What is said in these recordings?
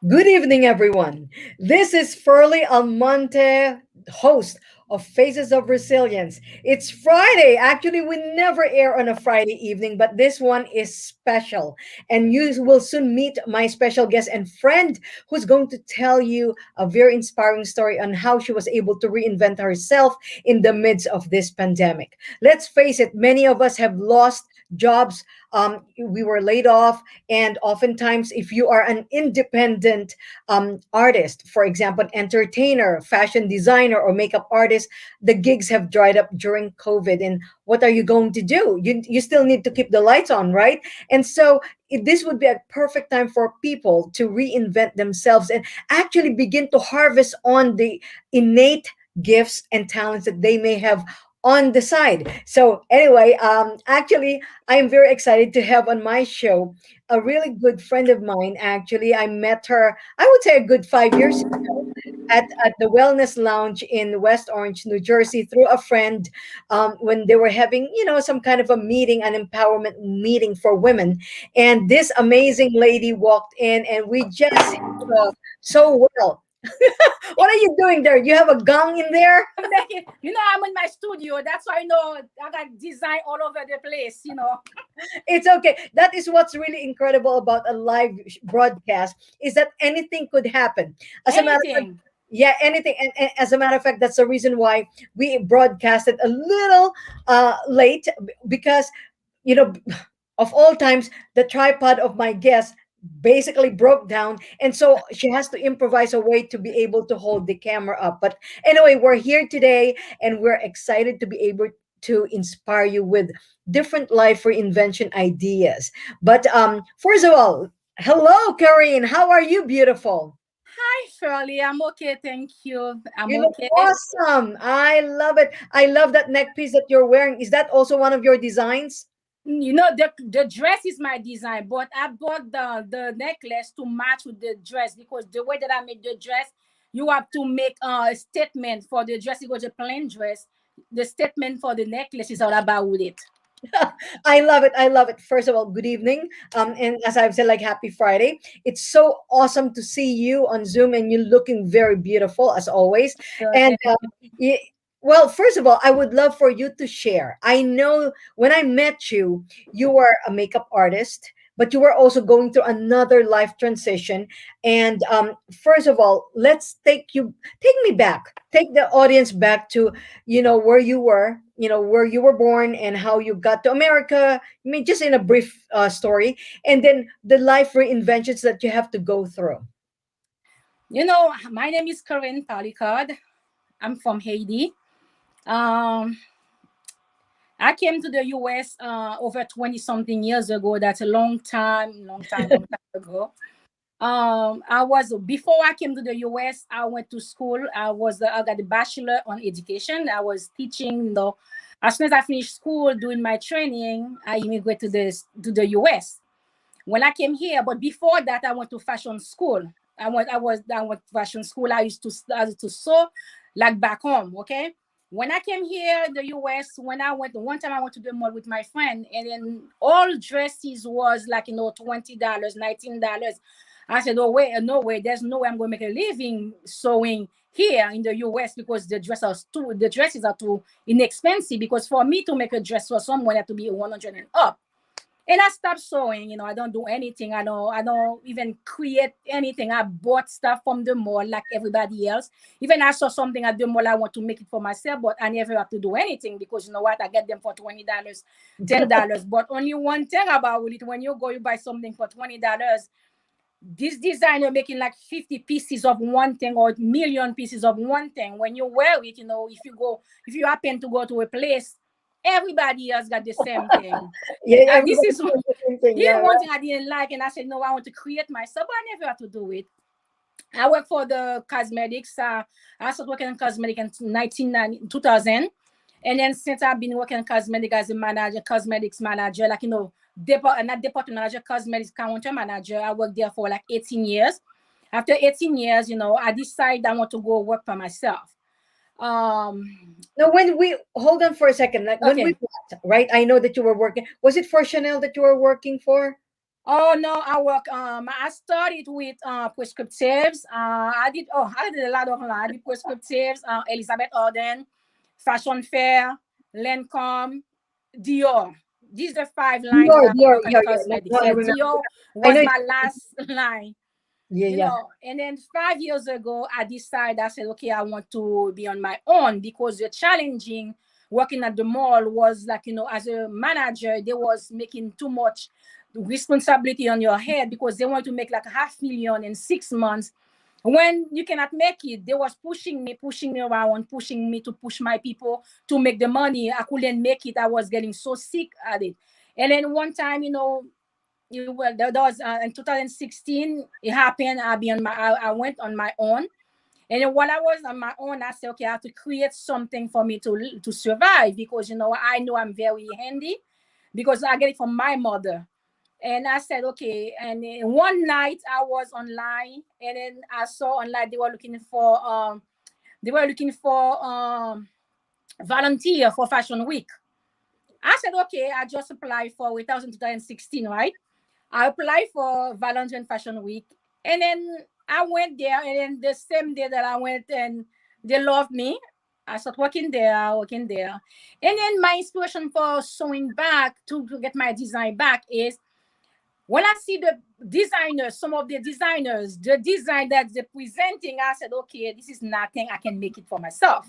Good evening, everyone. This is Furley Almonte, host of Faces of Resilience. It's Friday. Actually, we never air on a Friday evening, but this one is special. And you will soon meet my special guest and friend who's going to tell you a very inspiring story on how she was able to reinvent herself in the midst of this pandemic. Let's face it, many of us have lost jobs. We were laid off, and oftentimes, if you are an independent artist, for example, an entertainer, fashion designer, or makeup artist, the gigs have dried up during COVID. And what are you going to do? You still need to keep the lights on, right? And so this would be a perfect time for people to reinvent themselves and actually begin to harvest on the innate gifts and talents that they may have on the side. So anyway, actually, I am very excited to have on my show a really good friend of mine. Actually, I met her, I would say, a good 5 years ago at the Wellness Lounge in West Orange, New Jersey, through a friend when they were having, some kind of a meeting, an empowerment meeting for women. And this amazing lady walked in, and we just hit it off so well. What are you doing there? You have a gong in there? I'm making, I'm in my studio. That's why I got design all over the place. It's okay. That is what's really incredible about a live broadcast is that anything could happen. As a matter of fact, Anything. yeah, anything. And as a matter of fact, that's the reason why we broadcasted a little late because, you know, of all times, the tripod of my guest basically broke down, and so she has to improvise a way to be able to hold the camera up. But anyway, we're here today, and we're excited to be able to inspire you with different life reinvention ideas. But first of all, hello, Karine. How are you, beautiful? Hi, Shirley. I'm okay. Thank you. I'm You look okay. awesome. I love it. I love that neck piece that you're wearing. Is that also one of your designs? The dress is my design, but I bought the necklace to match with the dress because the way that I made the dress, you have to make a statement for the dress. It was a plain dress. The statement for the necklace is all about it. I love it. I love it. First of all, good evening. And as I've said, like happy Friday. It's so awesome to see you on Zoom, and you're looking very beautiful as always. So And thank y- well, first of all, I would love for you to share. I know when I met you, you were a makeup artist, but you were also going through another life transition. And first of all, let's take me back, take the audience back to where you were, where you were born and how you got to America. I mean, just in a brief story, and then the life reinventions that you have to go through. My name is CARINE. I'm from Haiti. Um, I came to the US over 20 something years ago. That's a long time, long time ago. I was before I came to the US. I went to school. I got a bachelor on education. I was teaching. As soon as I finished school, doing my training, I immigrated to the US. When I came here, but before that, I went to fashion school. I went to fashion school. I used to sew like back home. Okay. When I came here, the US, when I went one time, I went to the mall with my friend, and then all dresses was like $20, $19. I said, "Oh wait, no way! There's no way I'm going to make a living sewing here in the US because the dresses are too inexpensive. Because for me to make a dress for someone, it have to be 100 and up." And I stopped sewing. I don't do anything. I don't even create anything. I bought stuff from the mall like everybody else. Even I saw something at the mall, I want to make it for myself, but I never have to do anything because you know what? I get them for $20, $10. But only one thing about it, when you go, you buy something for $20. This designer making like 50 pieces of one thing or million pieces of one thing. When you wear it, if you happen to go to a place, everybody else got the same thing. Yeah, And this everybody's is doing the same thing. this is Yeah, one thing I didn't like, and I said no, I want to create myself, but I never have to do it. I work for the cosmetics. I started working in cosmetics in 2000. And then since I've been working in cosmetics as a manager, cosmetics manager, like, not department manager, cosmetics counter manager, I worked there for like 18 years. After 18 years, I decided I want to go work for myself. no, when we hold on for a second, like when we Okay. met, right? I know that you were working. Was it for Chanel that you were working for? Oh no, I started with prescriptives. I did a lot of I did prescriptives, Elizabeth Arden, Fashion Fair, Lancome, Dior. These are the five lines that Dior, I Dior, work on yeah, yeah. No, cosmetics. no, I Yeah, remember. Dior I know was it's, my last line. yeah, yeah. And then 5 years ago, I said, okay, I want to be on my own because the challenging working at the mall was like, as a manager, they was making too much responsibility on your head because they want to make like 500,000 in 6 months. When you cannot make it, they was pushing me around, pushing me to push my people to make the money. I couldn't make it. I was getting so sick at it. And then one time, that was in 2016. It happened. I went on my own, and then while I was on my own, I said, okay, I have to create something for me to survive because I know I'm very handy because I get it from my mother. And I said, okay. And then one night I was online, and then I saw online they were looking for volunteer for Fashion Week. I said, okay, I just applied for it. That was in 2016, right? I applied for Valentine Fashion Week, and then I went there, and then the same day that I went, and they loved me. I started working there, and then my inspiration for sewing back to get my design back is when I see the designers, some of the designers, the design that they're presenting. I said, okay, this is nothing. I can make it for myself.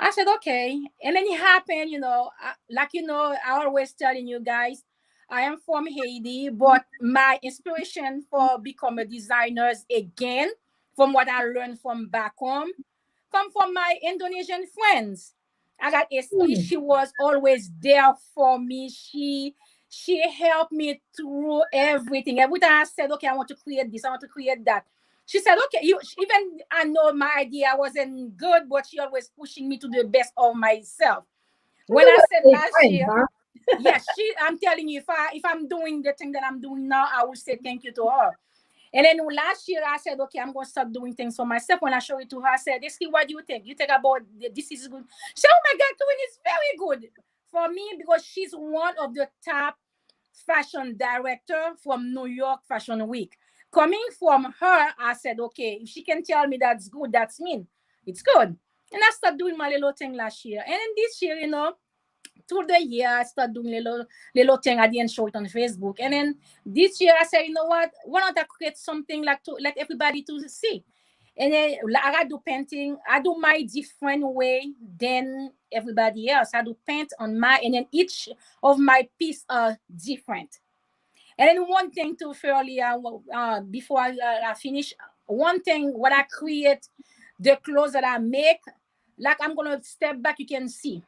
I said, okay. And then it happened, I always telling you guys, I am from Haiti, but my inspiration for become a designer is again, from what I learned from back home, come from my Indonesian friends. I got SP, Hmm. she was always there for me. She helped me through everything. Every time I said, okay, I want to create this, I want to create that. She said, okay, even I know my idea wasn't good, but she always pushing me to the best of myself. So When they I were said a last friend, year, huh? yes, I'm telling you, if I'm doing the thing that I'm doing now, I will say thank you to her. And then last year, I said, okay, I'm going to start doing things for myself. When I showed it to her, I said, this is what do you think? You think about this is good. She said, oh my God, doing is very good for me because she's one of the top fashion director from New York Fashion Week. Coming from her, I said, okay, if she can tell me that's good, that's mean. It's good. And I started doing my little thing last year. And then this year, through the year, I started doing little thing. I didn't show it on Facebook. And then this year, I said, you know what? Why not I create something like to let everybody to see? And then like, I do painting. I do my different way than everybody else. I do paint on my, and then each of my piece are different. And then one thing too, fairly, before I finish, one thing what I create, the clothes that I make, like I'm gonna step back. You can see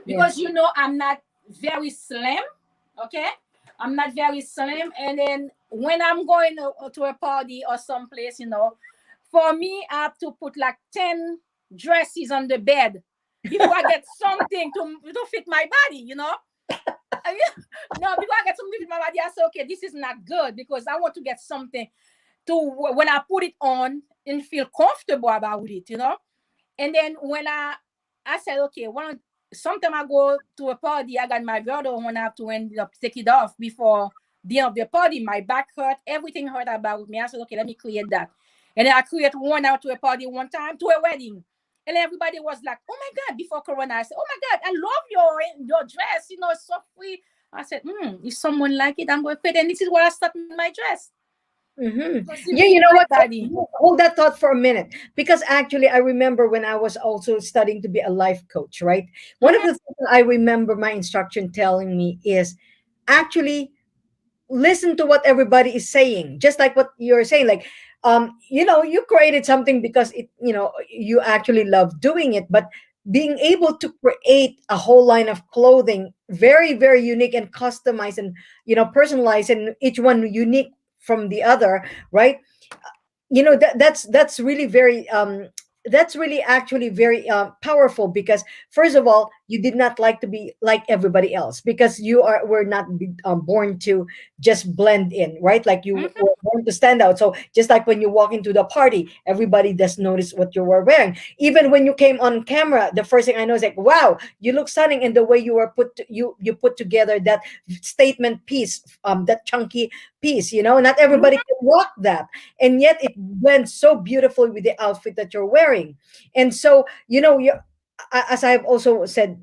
Yeah. because I'm not very slim. Okay, I'm not very slim, and then when I'm going to a party or someplace, for me I have to put like 10 dresses on the bed before I get something to fit my body. I mean, no, before I get something to fit my body, I say, okay, this is not good because I want to get something to when I put it on and feel comfortable about it. And then when I said, okay, sometime I go to a party, I got my girdle when I have to end up take it off before the end of the party. My back hurt, everything hurt about me. I said, okay, let me create that. And then I create one out to a party one time to a wedding. And everybody was like, oh my God, before Corona, I said, oh my God, I love your dress, it's so free. I said, if someone like it, I'm going to pay. And this is where I start my dress Hmm. because it Yeah, fit you know my what? body. Hold that thought for a minute, because actually, I remember when I was also studying to be a life coach, right? One of Mhm. the things that I remember my instruction telling me is actually listen to what everybody is saying, just like what you're saying. Like, you created something because you actually love doing it, but being able to create a whole line of clothing, very, very unique and customized and personalized, and each one unique from the other, right? That's really very that's really actually very powerful, because first of all, you did not like to be like everybody else, because you are were not born to just blend in, right? Like you Mhm. were born to stand out. So just like when you walk into the party, everybody does notice what you were wearing. Even when you came on camera, the first thing I know is like, wow, you look stunning. And the way you were you put together that statement piece, that chunky piece, not everybody Mhm. can rock that, and yet it blends so beautifully with the outfit that you're wearing. And so, as I've also said,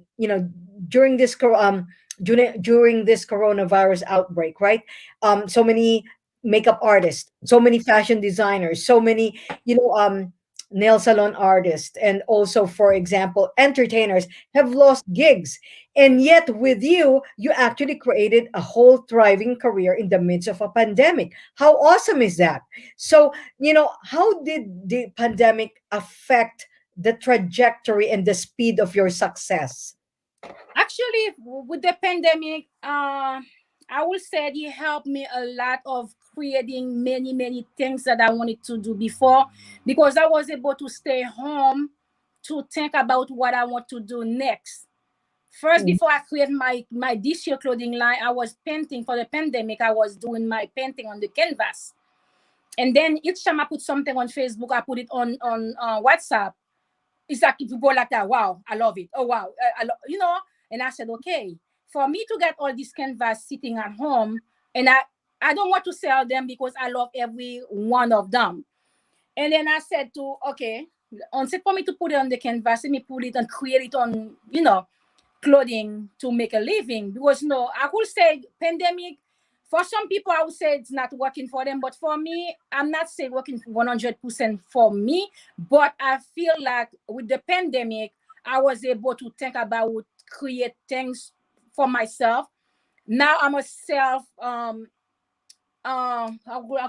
during this during this coronavirus outbreak, right? So many makeup artists, so many fashion designers, so many, nail salon artists, and also, for example, entertainers have lost gigs. And yet, with you, you actually created a whole thriving career in the midst of a pandemic. How awesome is that? So, how did the pandemic affect the trajectory and the speed of your success? Actually, with the pandemic, I will say it helped me a lot of creating many things that I wanted to do before, because I was able to stay home to think about what I want to do next. First, Mm. before I create my this year clothing line, I was painting for the pandemic. I was doing my painting on the canvas, and then each time I put something on Facebook, I put it on WhatsApp. It's like people like that. Wow, I love it. Oh wow, And I said, okay, for me to get all these canvas sitting at home, and I don't want to sell them because I love every one of them. And then I said to, okay, on set for me to put it on the canvas, let me put it and create it on, clothing to make a living. Because I could say pandemic, for some people I would say it's not working for them, but for me, I'm not saying working 100% for me, but I feel like with the pandemic, I was able to think about create things for myself. Now I'm a self how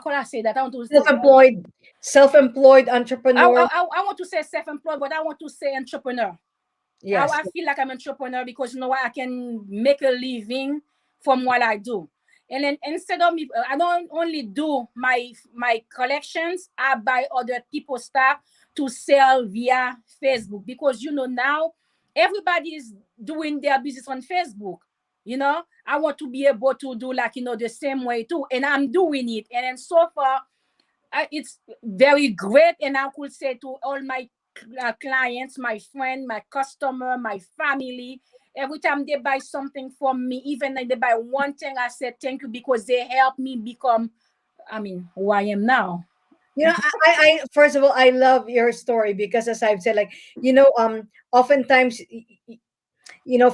could I say that? I want to say Self-employed entrepreneur. I want to say self-employed, but I want to say entrepreneur. Yes. I feel like I'm an entrepreneur because what, I can make a living from what I do. And then instead of me, I don't only do my collections. I buy other people's stuff to sell via Facebook, because now everybody is doing their business on Facebook. I want to be able to do like the same way too, and I'm doing it. And then so far, it's very great. And I could say to all my clients, my friend, my customer, my family, every time they buy something from me, even if they buy one thing, I said thank you, because they help me become, who I am now. I first of all, I love your story, because as I've said, like, oftentimes,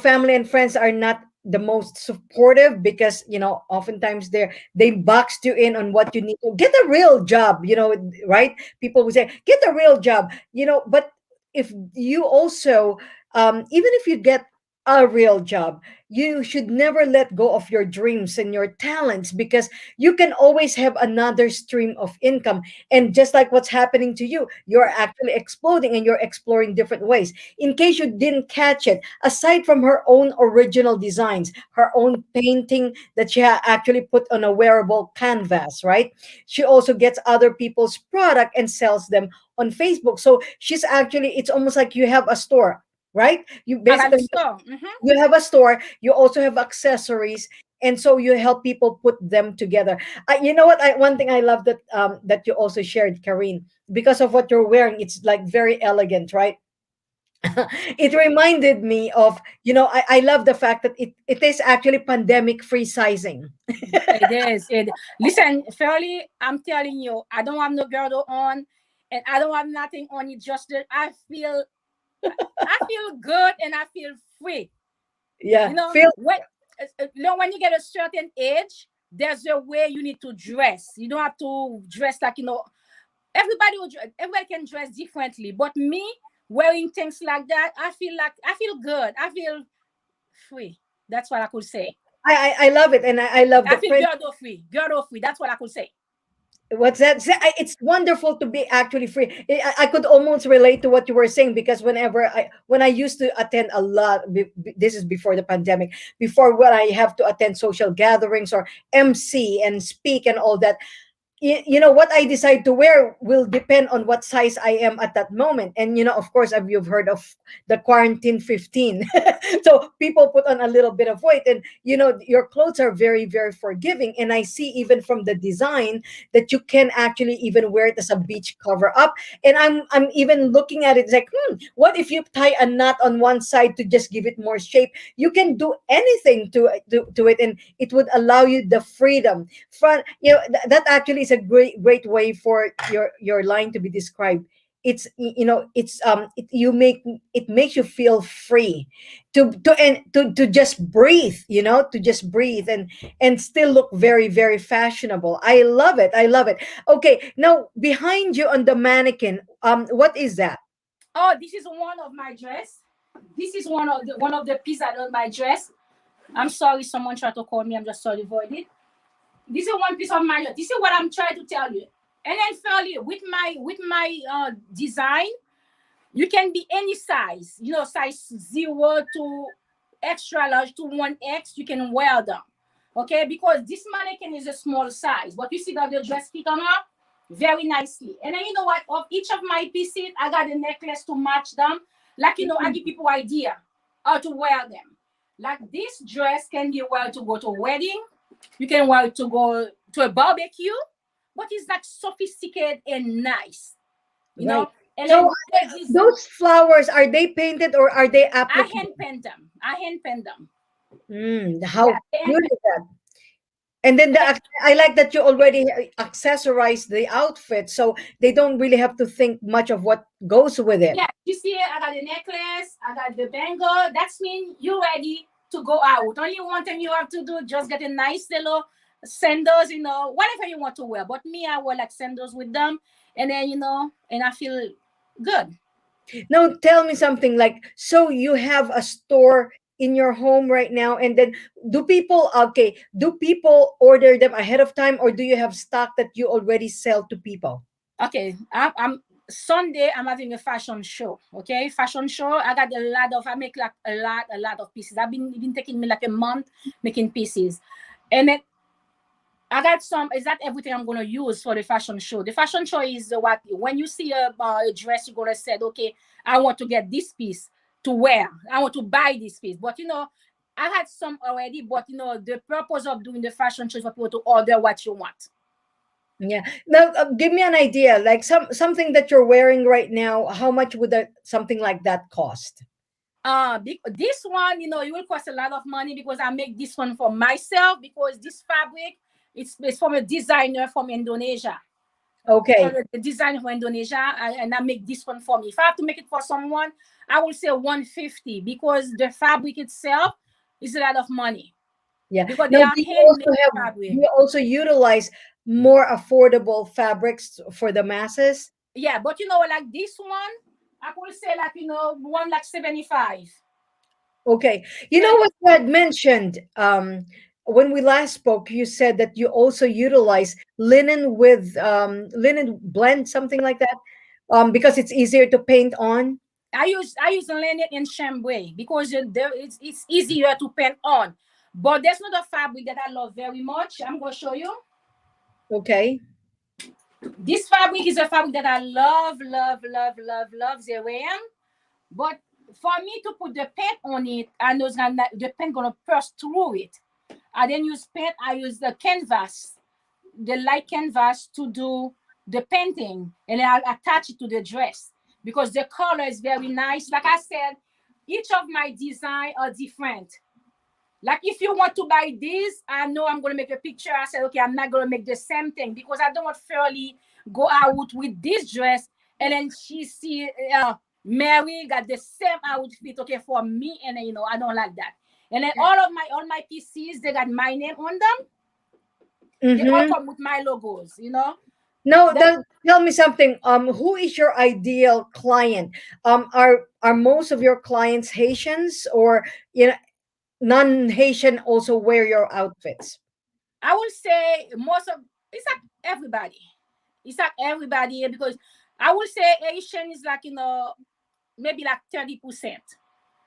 family and friends are not the most supportive, because oftentimes they boxed you in on what you need to get a real job, right? People would say get a real job, but if you also, even if you get a real job, you should never let go of your dreams and your talents, because you can always have another stream of income. And just like what's happening to you, you're actually exploding and you're exploring different ways. In case you didn't catch it, aside from her own original designs, her own painting that she actually put on a wearable canvas, right? She also gets other people's product and sells them on Facebook. So she's actually, it's almost like you have a store, right? You I got a basically, store. you have a store, you also have accessories, and so you help people put them together. You know what? One thing I love that you also shared, Karine, because of what you're wearing, it's like very elegant, right? It reminded me of, I love the fact that it is actually pandemic free sizing. It is. Listen, fairly, I'm telling you, I don't have no girdle on, and I don't have nothing on it. Just that I feel good and I feel free. Yeah, feel. When you get a certain age, there's a way you need to dress. You don't have to dress like everybody can dress differently, but me wearing things like that, I feel good. I feel free. That's what I could say. I love it, and I love I the feel print. girdle free. Girdle free. That's what I could say. What's that? It's wonderful to be actually free. I could almost relate to what you were saying, because when I used to attend a lot, this is before the pandemic, before when I have to attend social gatherings or MC and speak and all that, what I decide to wear will depend on what size I am at that moment. And of course, you've heard of the quarantine 15. So people put on a little bit of weight, and your clothes are very, very forgiving. And I see even from the design that you can actually even wear it as a beach cover up. And I'm even looking at it, it's like, what if you tie a knot on one side to just give it more shape? You can do anything to it, and it would allow you the freedom. Front, that actually is a great way for your line to be described. It makes you feel free to just breathe, to just breathe, and still look very, very fashionable. I love it. I love it. Okay, now behind you on the mannequin, what is that? Oh, this is one of my dress. This is one of the pieces on my dress. I'm sorry, someone tried to call me. I'm just sorry for it. This is one piece of my dress. This is what I'm trying to tell you. And then finally, with my design, you can be any size. Size 0 to extra large to 1X. You can wear them. Okay, because this mannequin is a small size, but you see that the dress fit on her very nicely. And then you know what? Of each of my pieces, I got a necklace to match them. Like I give people idea how to wear them. Like this dress can be wear to go to a wedding. You can wear it to go to a barbecue, but it's like sophisticated and nice, you Right. know. And So then this, those flowers, are they painted or are they I appliqued? hand paint them. I hand paint them. Yeah, How they hand good paint. is that? And then And I like that you already accessorize the outfit, so they don't really have to think much of what goes with it. yeah, you see, I got the necklace, I got the bangle. That's mean you ready to go out. Only one thing you have to do, just get a nice little sandals, whatever you want to wear. But me, I wear like sandals with them, and then and I feel good. Now, tell me something like, so you have a store in your home right now, and then do people order them ahead of time, or do you have stock that you already sell to people? Okay, I'm Sunday. I'm having a fashion show. Okay, fashion show. I got a lot of. I make like a lot of pieces. It been taking me like a month making pieces, and then I got some. Is that everything I'm gonna use for the fashion show? The fashion show is what when you see a dress, you're gonna say, okay, I want to get this piece to wear. I want to buy this piece, but I had some already. But the purpose of doing the fashion show is for people to order what you want. Yeah. Now, give me an idea, like something that you're wearing right now. How much would something like that cost? This one, it will cost a lot of money because I make this one for myself because this fabric it's from a designer from Indonesia. From Okay. the designer from Indonesia, and I make this one for me. If I have to make it for someone, I will say 150 because the fabric itself is a lot of money Yeah. because Now, they are handmade do fabric. you also utilize more affordable fabrics for the masses? Yeah, but like this one, I could say like one like 75. Okay. You know 70. what you had mentioned when we last spoke, you said that you also utilize linen with linen blend, something like that, because it's easier to paint on. I use linen and chambray because it's easier to paint on. But there's not a fabric that I love very much. I'm gonna show you. Okay. This fabric is a fabric that I love, love, love, love, love. The RAM. But for me to put the paint on it, I know the paint gonna burst through it. I then use paint. I use the canvas, the light canvas to do the painting, and then I'll attach it to the dress because the color is very nice. Like I said, each of my design are different. Like if you want to buy this, I know I'm gonna make a picture. I said, okay, I'm not gonna make the same thing because I don't want Fairly go out with this dress and then she see Mary got the same outfit. Okay, for me, and then, I don't like that. And then all my PCs, they got my name on them. They all Mm-hmm. come with my logos. No, That tell me something. Who is your ideal client? Are most of your clients Haitians, or non-Haitian also wear your outfits? I will say most of it's like everybody. It's like everybody because I will say Asian is like maybe like 30%.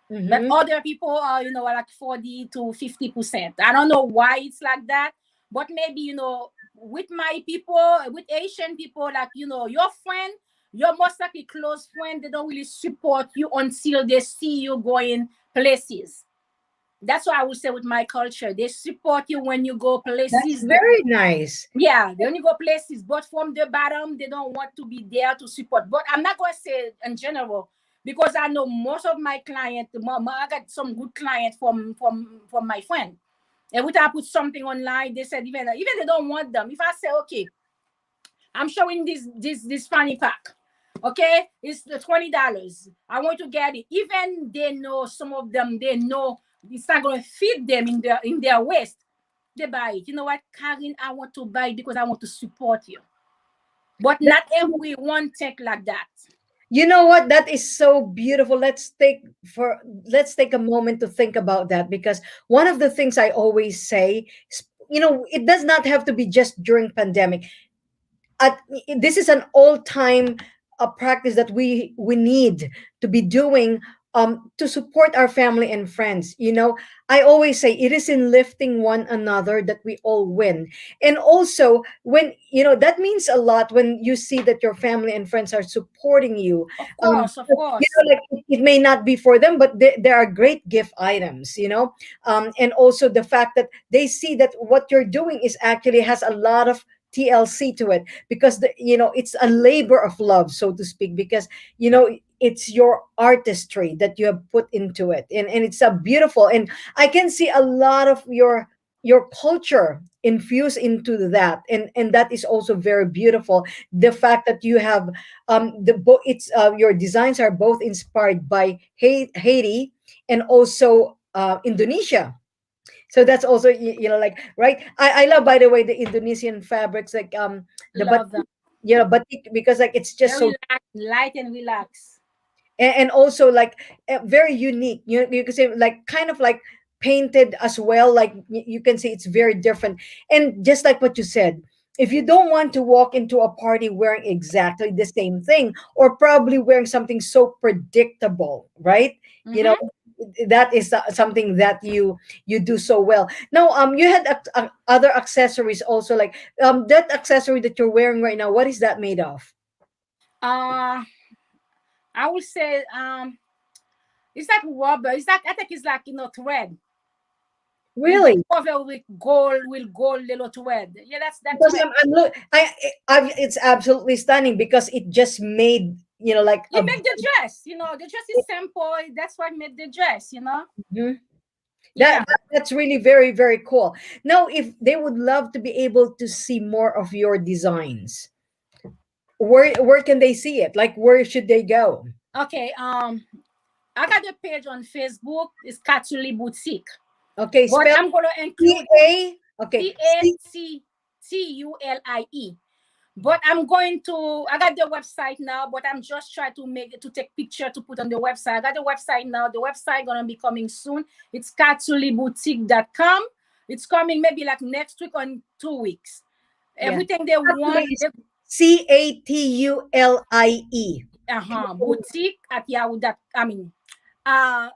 But Mm-hmm. other people are, are like 40 to 50%. I don't know why it's like that, But maybe, with my people, with Asian people, like, your friend, your most likely close friend, they don't really support you until they see you going places. That's what I would say with my culture. They support you when you go That's places. very nice. Yeah, they only go places, but from the bottom, they don't want to be there to support. But I'm not going to say in general, because I know most of my clients, I got some good clients from my friend. Every time I put something online, they said even they don't want them. If I say, okay, I'm showing this fanny pack. Okay, it's the $20. I want to get it. Even they know, some of them, they know it's not going to fit them in their waist. They buy it. You know what, Karen? I want to buy it because I want to support you. But That, not everyone think like that. you know what? That is so beautiful. Let's take a moment to think about that, because one of the things I always say, it does not have to be just during pandemic. At, this is an all-time practice that we need to be doing, to support our family and friends. I always say it is in lifting one another that we all win. And also, when that means a lot when you see that your family and friends are supporting you. Of course, of course. Like it may not be for them, but there are great gift items. And also the fact that they see that what you're doing is actually has a lot of TLC to it, because it's a labor of love, so to speak, because it's your artistry that you have put into it, and it's a beautiful, and I can see a lot of your culture infused into that, and that is also very beautiful. The fact that you have it's your designs are both inspired by Haiti and also Indonesia. So that's also like, right. I love, by the way, the Indonesian fabrics, like the Love batik, them. batik, because like it's just so, Very light and relax. and also like very unique. You can say like kind of like painted as well, like you can see it's very different. And just like what you said, if you don't want to walk into a party wearing exactly the same thing, or probably wearing something so predictable, right? you know Mm-hmm. that is something that you do so well. Now, you had other accessories also, like that accessory that you're wearing right now, what is that made of? Uh, I would say it's like rubber. It's like, I think it's like, thread. It's Really? covered with gold little thread. Yeah, that's Because thread. I'm look it's absolutely stunning, because it just made like You make the dress. The dress is simple. That's what made the dress. Mhm. Yeah. That's really very, very cool. Now, if they would love to be able to see more of your designs, where can they see it? Like, where should they go? Okay. I got a page on Facebook. It's Katuli Boutique. Okay, But spell I'm gonna C include A. Okay, C. CATULIE. But I'm going to. I got the website now, but I'm just trying to take picture to put on the website. I got the website now. The website gonna be coming soon. It's katuliboutique.com. It's coming maybe like next week or in 2 weeks. Yeah, Everything they actually, want. it's CATULIE. Boutique at Yahoo. I mean, uh,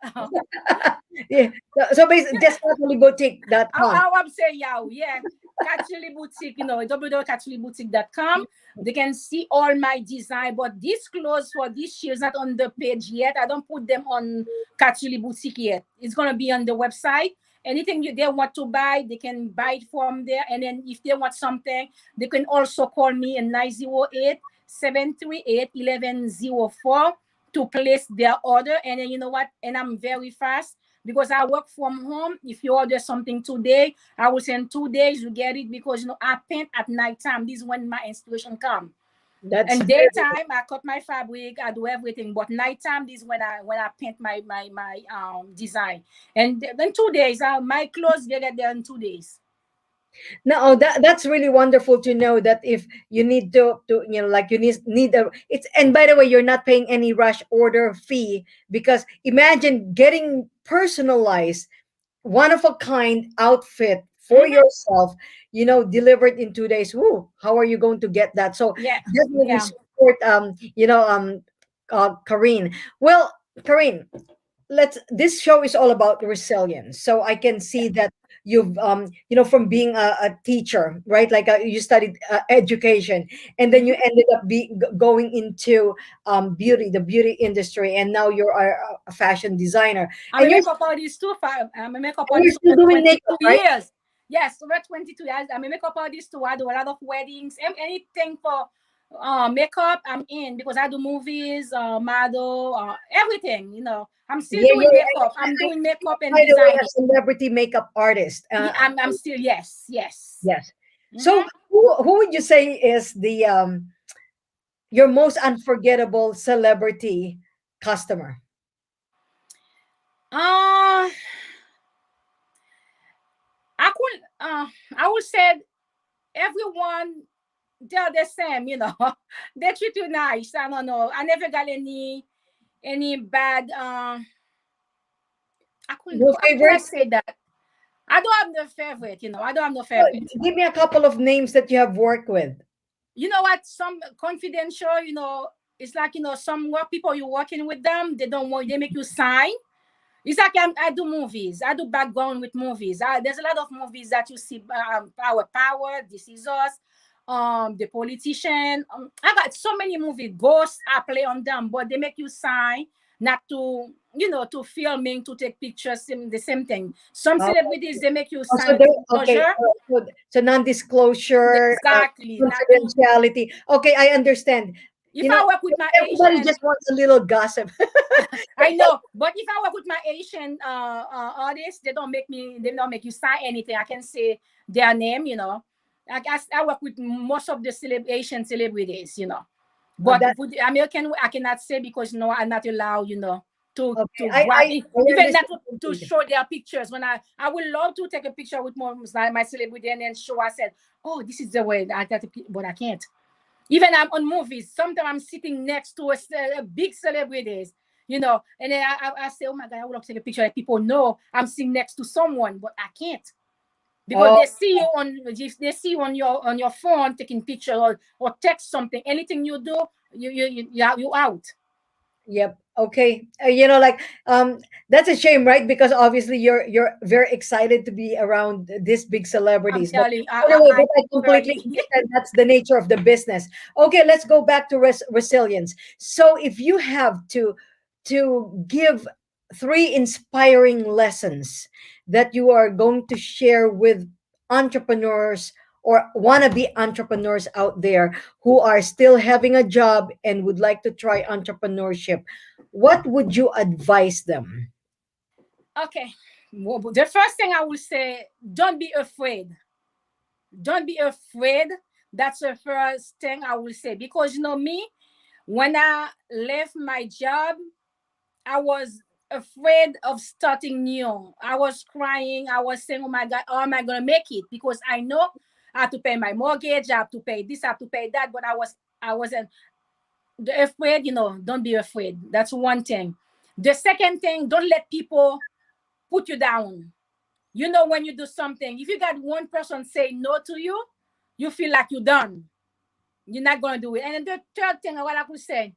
Yeah. So basically, just actually boutique.com. I'm saying, yeah. Catchley Boutique, www.catchlyboutique.com. They can see all my design, but these clothes for this year is not on the page yet. I don't put them on Catchley Boutique yet. It's gonna be on the website. Anything they want to buy, they can buy it from there. And then if they want something, they can also call me at 908-738-1104 to place their order. And then, you know what? And I'm very fast because I work from home. If you order something today, I will say in 2 days you get it, because I paint at nighttime. This is when my inspiration come. That's And very. daytime I cut my fabric, I do everything. But nighttime, this is when I paint my design. And then 2 days, my clothes they get there in 2 days. No, that's really wonderful to know that if you need to like you need a it's, and by the way, you're not paying any rush order fee, because imagine getting personalized, one of a kind outfit for Mm-hmm. yourself, delivered in 2 days. Woo, how are you going to get that? So Yeah, definitely yeah. support Karine. Well, Karine, let's this show is all about resilience, so I can see that you've from being a teacher, right? Like you studied education, and then you Mhm. ended up going into the beauty industry, and now you're a fashion designer, I'm and a makeup artist too. I'm a makeup you're artist still over doing makeup, 22 right? years. Yes, over 22 years. I'm a makeup artist too. I do a lot of weddings. Anything for makeup, I'm in because I do movies, model, everything. I'm still Yeah, doing you're. makeup. I'm doing makeup and By the way, a designing. celebrity makeup artist. Yeah, I'm still, yes, yes. Yes. Mm-hmm. So, who would you say is the your most unforgettable celebrity customer? Uh, I could, I would say everyone, they're the same. They treat you nice. I don't know. I never got any bad. I couldn't. No How can I favorite? say that? I don't have no favorite. I don't have no Well, favorite. give me a couple of names that you have worked with. You know what? Some confidential. It's like some work people you're working with them. They don't want. They make you sign. It's like I do movies. I do background with movies. There's a lot of movies that you see. Power. This is us. The politician. I got so many movies. Ghosts. I play on them, but they make you sign not to, to filming, to take pictures. The same thing. Some Uh, celebrities they make you so sign a there, okay. disclosure. So non-disclosure, Exactly. Not to. confidentiality. Okay, I understand. If I work with my Everybody Asian, just wants a little gossip. I know, but if I work with my Asian artists, they don't make you sign anything. I can say their name, I work with most of the Asian celebrities, but That with the American, I cannot say because I'm not allowed, okay. to grab it, I even not understand to completely. show their pictures. When I would love to take a picture with my celebrity and then show. I said, oh, this is the way I got to, but I can't. Even I'm on movies. Sometimes I'm sitting next to a big celebrities, and then I say, oh my God, I would love to take a picture that people know I'm sitting next to someone, but I can't because Oh, they see you on your phone taking picture or text something. Anything you do, you out. yep. Okay. Like that's a shame, right? Because obviously you're very excited to be around these big I'm celebrities. But telling you, anyway, I but I completely literally. understand that's the nature of the business. Okay, let's go back to resilience. So if you have to give three inspiring lessons that you are going to share with entrepreneurs or wannabe entrepreneurs out there who are still having a job and would like to try entrepreneurship, what would you advise them? Okay. Well, the first thing I will say, don't be afraid. Don't be afraid. That's the first thing I will say because me, when I left my job, I was afraid of starting new. I was crying. I was saying, oh my God, how am I going to make it? Because I know I have to pay my mortgage, I have to pay this, I have to pay that. But I wasn't afraid, don't be afraid. That's one thing. The second thing, don't let people put you down. When you do something, if you got one person say no to you, you feel like you're done. You're not going to do it. And then the third thing, what I could say,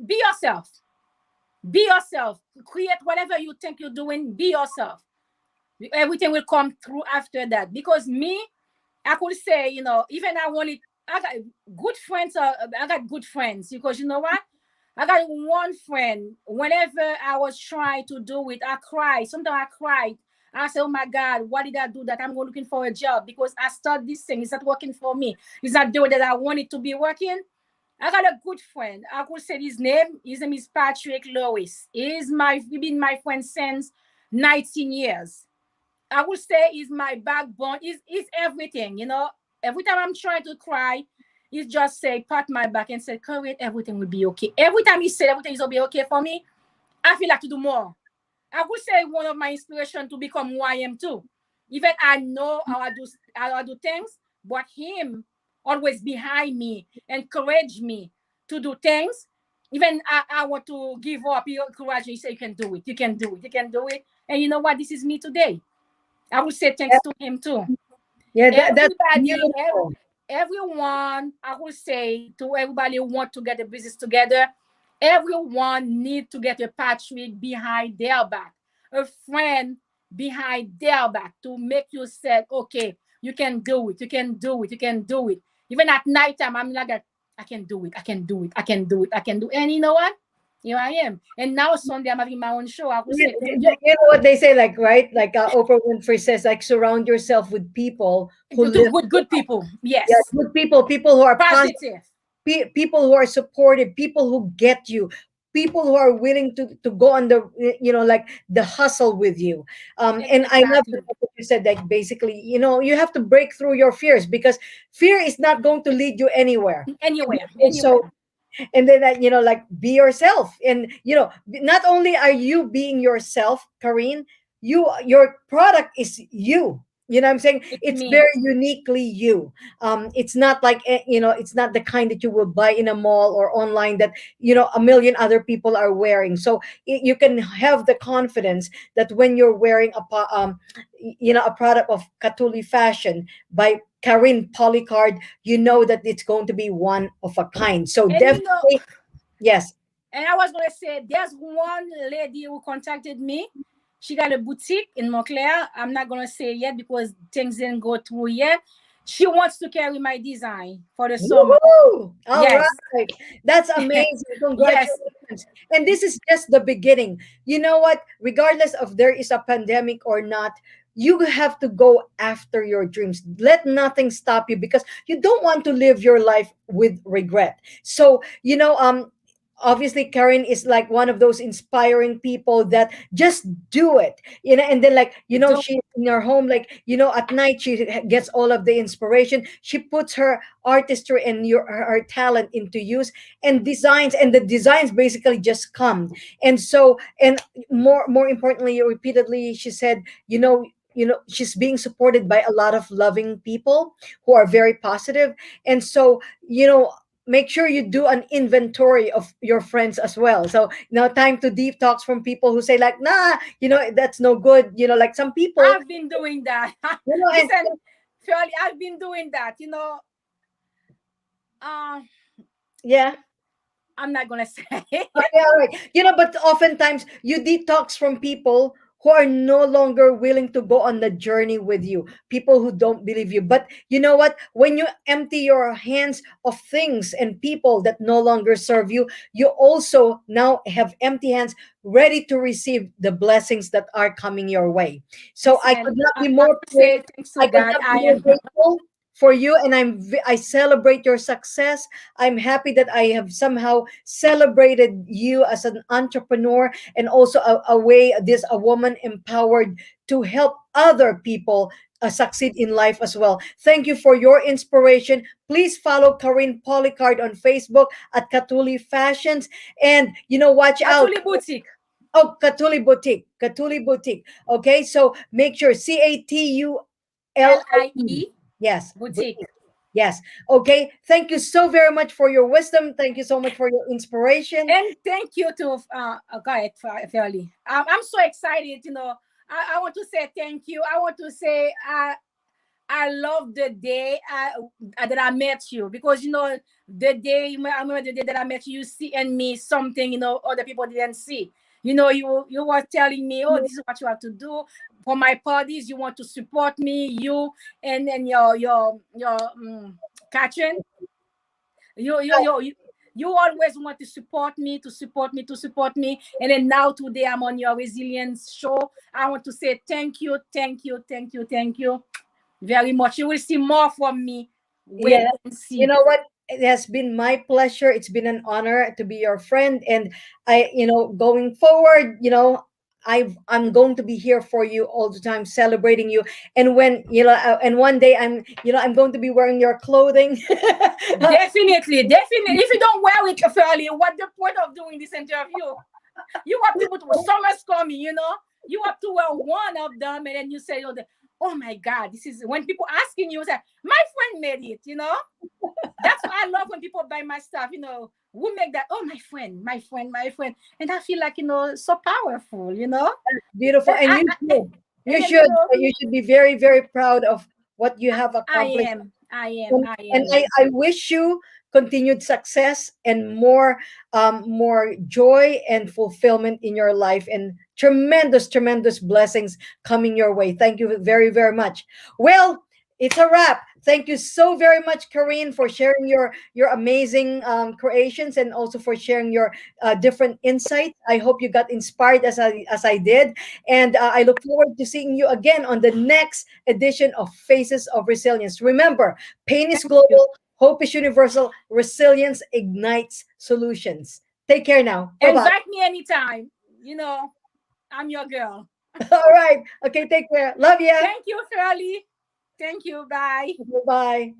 be yourself. Be yourself. Create whatever you think you're doing. Be yourself. Everything will come through after that. Because me, I could say, even I got good friends. I got good friends because you know what? I got one friend. Whenever I was trying to do it, I cried. Sometimes I cried. I said, "Oh my God, what did I do? That I'm looking for a job because I started this thing. It's not working for me. It's not the way that I want it to be working." I got a good friend. I could say his name. His name is Patrick Lewis. He been my friend since 19 years. I would say he's my backbone. He's everything. Every time I'm trying to cry, he just say, pat my back and say, Corinne, everything will be okay. Every time he said everything is gonna be okay for me, I feel like to do more. I would say one of my inspiration to become who I am too. Even I know how I do things, but him always behind me, encourage me to do things. Even I want to give up. He encourage me. He say, you can do it. You can do it. You can do it. And you know what? This is me today. I would say Yeah, thanks to him too. yeah, that's Everybody, beautiful. everyone, I would say to everybody who want to get a business together, everyone need to get a Patrick behind their back, a friend behind their back to make you say, okay, you can do it, you can do it, you can do it. Even at nighttime, I'm like, I can do it, I can do it, I can do it, I can do it. And you know what? Here I am. And now Sunday, I'm having my own show. I would You, say, you know what they say, like, right? Like Oprah Winfrey says, like, surround yourself with people who live, good people. yeah, Yes. good people who are positive, Positive. people who are supportive, people who get you, people who are willing to go on the, like the hustle with you. And I love Exactly. what you said, like basically, you have to break through your fears, because fear is not going to lead you anywhere. Anywhere, So, anywhere. and then like be yourself, and not only are you being yourself, Karine, your product is you. You know what I'm saying? It's It's me. very uniquely you. It's not like, it's not the kind that you will buy in a mall or online that a million other people are wearing. So you can have the confidence that when you're wearing a product of Katuli Fashion by Karin Policard, you know that it's going to be one of a kind. So And you know, definitely, yes. and I was gonna say, there's one lady who contacted me. She got a boutique in Montclair. I'm not gonna say yet because things didn't go through yet. She wants to carry my design for the summer. Woohoo! All Yes, right. That's amazing. yes, Congratulations. And this is just the beginning. You know what? Regardless of there is a pandemic or not, you have to go after your dreams. Let nothing stop you, because you don't want to live your life with regret. So, obviously Karen is like one of those inspiring people that just do it, and then, like, do she's in her home, like, at night she gets all of the inspiration, she puts her artistry and her talent into use, and designs, and the designs basically just come. And so, and more importantly, repeatedly she said, she's being supported by a lot of loving people who are very positive. And so, make sure you do an inventory of your friends as well. So now, time to deep talks from people who say, like, nah, that's no good, like some people, I've been doing that. and Listen, Shirley, I've been doing that. Uh, yeah. I'm not gonna say. Okay, all right. But oftentimes you detox from people who are no longer willing to go on the journey with you, people who don't believe you. But you know what? When you empty your hands of things and people that no longer serve you, you also now have empty hands, ready to receive the blessings that are coming your way. So I Listen, could not be I more would praised. say thanks to I could God. not be I more am. grateful for you, and I celebrate your success. I'm happy that I have somehow celebrated you as an entrepreneur, and also a way this a woman empowered to help other people succeed in life as well. Thank you for your inspiration. Please follow Corinne Policard on Facebook at Katuli Fashions, and watch out. Actually, boutique. Oh, Katuli Boutique, Katuli Boutique. Okay, so make sure CATULIE. LIE Yes, boutique. yes. Okay. Thank you so very much for your wisdom. Thank you so much for your inspiration. And thank you to Guy Fairly. I'm so excited. I want to say thank you. I want to say I love the day that I met you, because I remember the day that I met you. You see in me something other people didn't see. You were telling me, oh, this is what you have to do for my parties. You want to support me, you and your Katrin. You you you you you always want to support me, to support me, to support me. And then now today I'm on your resilience show. I want to say thank you, thank you, thank you, thank you very much. You will see more from me. Yeah. Wait and You see. know what? It has been my pleasure. It's been an honor to be your friend. And going forward, I'm going to be here for you all the time, celebrating you. And when, and one day I'm going to be wearing your clothing. Definitely, definitely. If you don't wear it fairly, what the point of doing this interview? You have to put summer's coming. You have to wear one of them, and then you say, oh my God, this is when people asking you, say, my friend made it. That's why I love when people buy my stuff. Who make that? Oh, my friend, my friend, my friend. And I feel like, so powerful. Beautiful. And And I, you I should. and You then, should. You should be very, very proud of what you have I accomplished. am. I am. And, I and am. I wish you continued success and more joy and fulfillment in your life, and tremendous blessings coming your way. Thank you very, very much. Well, it's a wrap. Thank you so very much, Karine, for sharing your amazing creations, and also for sharing your different insights. I hope you got inspired as I did, and I look forward to seeing you again on the next edition of Faces of Resilience. Remember, pain is Thank you. global, hope is universal, resilience ignites solutions. Take care now. Bye bye. Invite me anytime. You know, I'm your girl. All right. Okay, take care. Love ya. Thank you, Shirley. Thank you. Bye. Bye.